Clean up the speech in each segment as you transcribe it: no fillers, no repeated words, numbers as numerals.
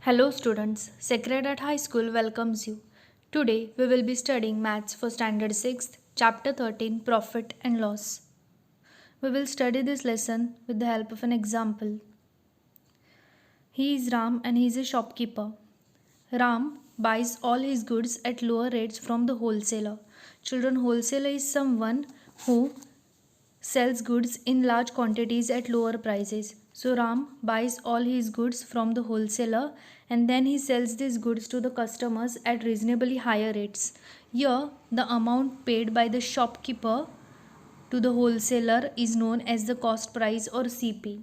Hello students, Sacred Heart High School welcomes you. Today we will be studying Maths for Standard 6th, Chapter 13, Profit and Loss. We will study this lesson with the help of an example. He is Ram and he is a shopkeeper. Ram buys all his goods at lower rates from the wholesaler. Children, wholesaler is someone who sells goods in large quantities at lower prices. So Ram buys all his goods from the wholesaler and then he sells these goods to the customers at reasonably higher rates. Here, the amount paid by the shopkeeper to the wholesaler is known as the cost price or CP.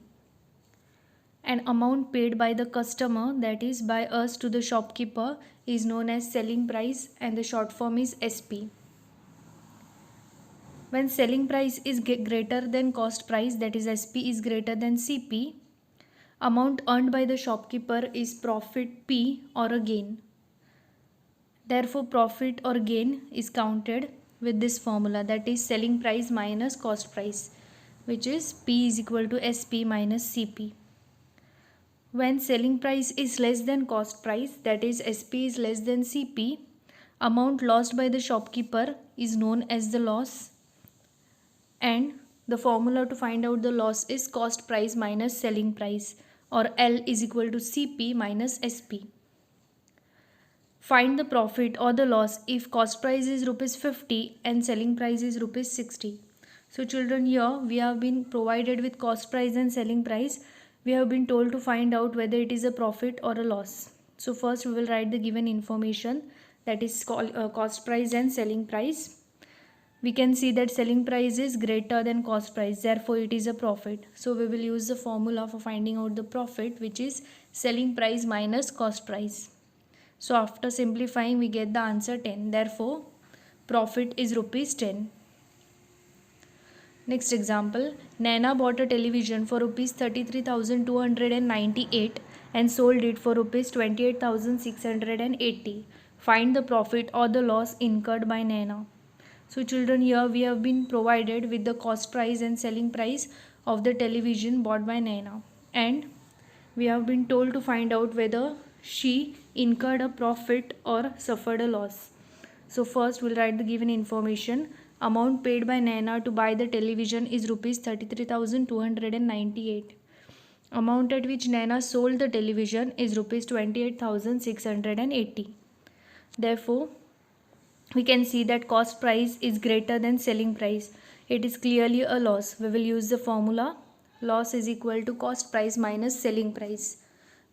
And amount paid by the customer, that is by us to the shopkeeper, is known as selling price and the short form is SP. When selling price is greater than cost price, that is SP is greater than CP, amount earned by the shopkeeper is profit P or a gain. Therefore, profit or gain is counted with this formula, that is selling price minus cost price, which is P is equal to SP minus CP. When selling price is less than cost price, that is SP is less than CP, amount lost by the shopkeeper is known as the loss, and the formula to find out the loss is cost price minus selling price, or L is equal to CP minus SP. Find the profit or the loss if cost price is rupees 50 and selling price is rupees 60. So children, here we have been provided with cost price and selling price. We have been told to find out whether it is a profit or a loss. So first we will write the given information, that is called cost price and selling price. We can see that selling price is greater than cost price, therefore it is a profit. So we will use the formula for finding out the profit, which is selling price minus cost price. So after simplifying we get the answer 10. Therefore profit is rupees 10. Next example, Naina bought a television for rupees 33,298 and sold it for rupees 28,680. Find the profit or the loss incurred by Naina. So children, here we have been provided with the cost price and selling price of the television bought by Naina, and we have been told to find out whether she incurred a profit or suffered a loss. So first we'll write the given information. Amount paid by Naina to buy the television is rupees 33,298. Amount at which Naina sold the television is rupees 28,680. Therefore, we can see that cost price is greater than selling price. It is clearly a loss. We will use the formula loss is equal to cost price minus selling price.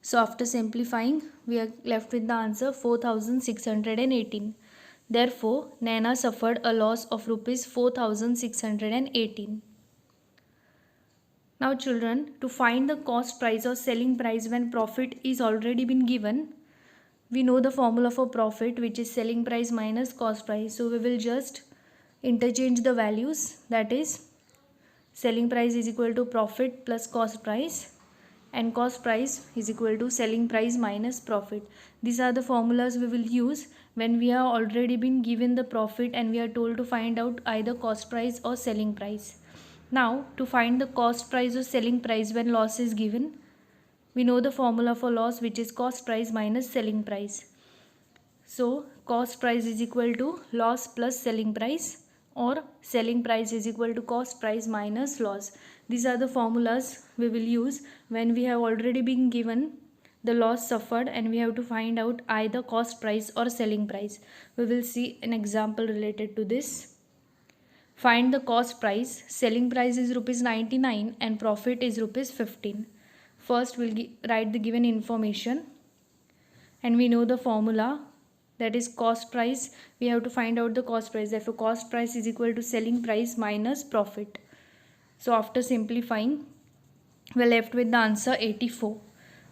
So after simplifying, we are left with the answer 4,618. Therefore, Naina suffered a loss of rupees 4,618. Now children, to find the cost price or selling price when profit is already been given, we know the formula for profit, which is selling price minus cost price. So we will just interchange the values, that is selling price is equal to profit plus cost price and cost price is equal to selling price minus profit. These are the formulas we will use when we have already been given the profit and we are told to find out either cost price or selling price. Now to find the cost price or selling price when loss is given, we know the formula for loss, which is cost price minus selling price. So cost price is equal to loss plus selling price, or selling price is equal to cost price minus loss. These are the formulas we will use when we have already been given the loss suffered and we have to find out either cost price or selling price. We will see an example related to this. Find the cost price. Selling price is rupees 99 and profit is rupees 15. First we'll write the given information and we know the formula, that is cost price. We have to find out the cost price. Therefore cost price is equal to selling price minus profit. So after simplifying, we are left with the answer 84.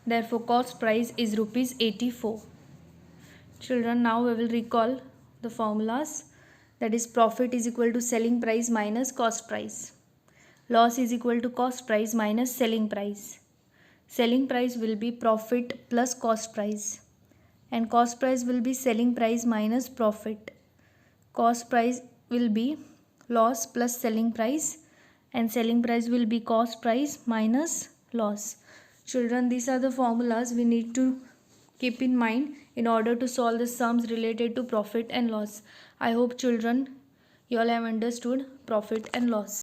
Therefore cost price is rupees 84. Children, now we will recall the formulas, that is profit is equal to selling price minus cost price. Loss is equal to cost price minus selling price. Selling price will be profit plus cost price and cost price will be selling price minus profit. Cost price will be loss plus selling price and selling price will be cost price minus loss. Children, these are the formulas we need to keep in mind in order to solve the sums related to profit and loss. I hope children, you all have understood profit and loss.